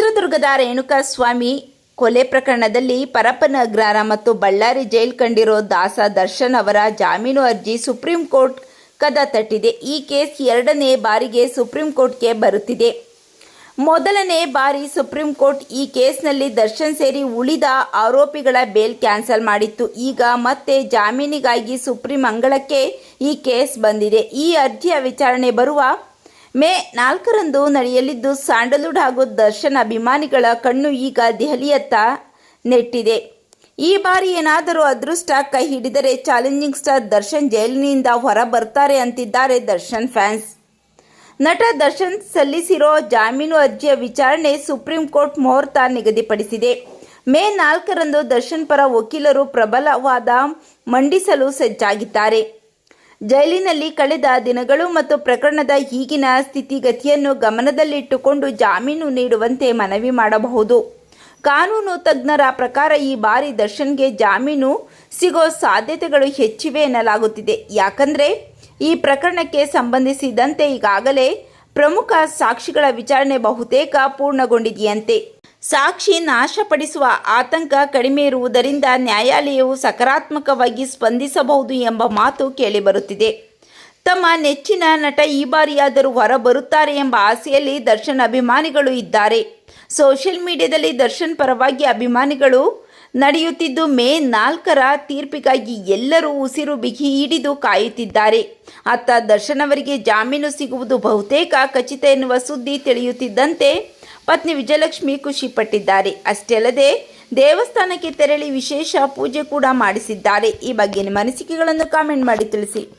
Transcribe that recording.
ಚಿತ್ರದುರ್ಗದ ರೇಣುಕಾಸ್ವಾಮಿ ಕೊಲೆ ಪ್ರಕರಣದಲ್ಲಿ ಪರಪ್ಪನಗ್ರಹಾರ ಮತ್ತು ಬಳ್ಳಾರಿ ಜೈಲು ಕಂಡಿರೋ ದಾಸ ದರ್ಶನ್ ಅವರ ಜಾಮೀನು ಅರ್ಜಿ ಸುಪ್ರೀಂ ಕೋರ್ಟ್ ಕದ ತಟ್ಟಿದೆ. ಈ ಕೇಸ್ ಎರಡನೇ ಬಾರಿಗೆ ಸುಪ್ರೀಂ ಕೋರ್ಟ್ಗೆ ಬರುತ್ತಿದೆ. ಮೊದಲನೇ ಬಾರಿ ಸುಪ್ರೀಂ ಕೋರ್ಟ್ ಈ ಕೇಸ್ನಲ್ಲಿ ದರ್ಶನ್ ಸೇರಿ ಉಳಿದ ಆರೋಪಿಗಳ ಬೇಲ್ ಕ್ಯಾನ್ಸಲ್ ಮಾಡಿತ್ತು. ಈಗ ಮತ್ತೆ ಜಾಮೀನಿಗಾಗಿ ಸುಪ್ರೀಂ ಅಂಗಳಕ್ಕೆ ಈ ಕೇಸ್ ಬಂದಿದೆ. ಈ ಅರ್ಜಿಯ ವಿಚಾರಣೆ ಬರುವ ಮೇ 4ರಂದು ನಡೆಯಲಿದ್ದು, ಸ್ಯಾಂಡಲ್ವುಡ್ ಹಾಗೂ ದರ್ಶನ್ ಅಭಿಮಾನಿಗಳ ಕಣ್ಣು ಈಗ ದೆಹಲಿಯತ್ತ ನೆಟ್ಟಿದೆ. ಈ ಬಾರಿ ಏನಾದರೂ ಅದೃಷ್ಟ ಕೈ ಹಿಡಿದರೆ ಚಾಲೆಂಜಿಂಗ್ ಸ್ಟಾರ್ ದರ್ಶನ್ ಜೈಲಿನಿಂದ ಹೊರ ಬರ್ತಾರೆ ಅಂತಿದ್ದಾರೆ ದರ್ಶನ್ ಫ್ಯಾನ್ಸ್. ನಟ ದರ್ಶನ್ ಸಲ್ಲಿಸಿರೋ ಜಾಮೀನು ಅರ್ಜಿಯ ವಿಚಾರಣೆ ಸುಪ್ರೀಂ ಕೋರ್ಟ್ ಮುಹೂರ್ತ ನಿಗದಿಪಡಿಸಿದೆ. ಮೇ 4ರಂದು ದರ್ಶನ್ ಪರ ವಕೀಲರು ಪ್ರಬಲ ವಾದ ಮಂಡಿಸಲು ಸಜ್ಜಾಗಿದ್ದಾರೆ. ಜೈಲಿನಲ್ಲಿ ಕಳೆದ ದಿನಗಳು ಮತ್ತು ಪ್ರಕರಣದ ಈಗಿನ ಸ್ಥಿತಿಗತಿಯನ್ನು ಗಮನದಲ್ಲಿಟ್ಟುಕೊಂಡು ಜಾಮೀನು ನೀಡುವಂತೆ ಮನವಿ ಮಾಡಬಹುದು. ಕಾನೂನು ತಜ್ಞರ ಪ್ರಕಾರ ಈ ಬಾರಿ ದರ್ಶನ್ಗೆ ಜಾಮೀನು ಸಿಗೋ ಸಾಧ್ಯತೆಗಳು ಹೆಚ್ಚಿವೆ ಎನ್ನಲಾಗುತ್ತಿದೆ. ಯಾಕಂದರೆ ಈ ಪ್ರಕರಣಕ್ಕೆ ಸಂಬಂಧಿಸಿದಂತೆ ಈಗಾಗಲೇ ಪ್ರಮುಖ ಸಾಕ್ಷಿಗಳ ವಿಚಾರಣೆ ಬಹುತೇಕ ಪೂರ್ಣಗೊಂಡಿದೆಯಂತೆ. ಸಾಕ್ಷಿ ನಾಶಪಡಿಸುವ ಆತಂಕ ಕಡಿಮೆ ಇರುವುದರಿಂದ ನ್ಯಾಯಾಲಯವು ಸಕಾರಾತ್ಮಕವಾಗಿ ಸ್ಪಂದಿಸಬಹುದು ಎಂಬ ಮಾತು ಕೇಳಿಬರುತ್ತಿದೆ. ತಮ್ಮ ನೆಚ್ಚಿನ ನಟ ಈ ಬಾರಿಯಾದರೂ ಹೊರ ಬರುತ್ತಾರೆ ಎಂಬ ಆಸೆಯಲ್ಲಿ ದರ್ಶನ್ ಅಭಿಮಾನಿಗಳು ಇದ್ದಾರೆ. ಸೋಷಿಯಲ್ ಮೀಡಿಯಾದಲ್ಲಿ ದರ್ಶನ್ ಪರವಾಗಿ ಅಭಿಮಾನಿಗಳು ನಡೆಯುತ್ತಿದ್ದು, ಮೇ 4ರ ತೀರ್ಪಿಗಾಗಿ ಎಲ್ಲರೂ ಉಸಿರು ಬಿಗಿ ಹಿಡಿದು ಕಾಯುತ್ತಿದ್ದಾರೆ. ಅತ್ತ ದರ್ಶನ್ ಅವರಿಗೆ ಜಾಮೀನು ಸಿಗುವುದು ಬಹುತೇಕ ಖಚಿತ ಎನ್ನುವ ಸುದ್ದಿ ತಿಳಿಯುತ್ತಿದ್ದಂತೆ ಪತ್ನಿ ವಿಜಯಲಕ್ಷ್ಮಿ ಖುಷಿಪಟ್ಟಿದ್ದಾರೆ. ಅಷ್ಟೇ ಅಲ್ಲದೆ ದೇವಸ್ಥಾನಕ್ಕೆ ತೆರಳಿ ವಿಶೇಷ ಪೂಜೆ ಕೂಡ ಮಾಡಿಸಿದ್ದಾರೆ. ಈ ಬಗ್ಗೆ ನಿಮ್ಮ ಅನಿಸಿಕೆಗಳನ್ನು ಕಾಮೆಂಟ್ ಮಾಡಿ ತಿಳಿಸಿ.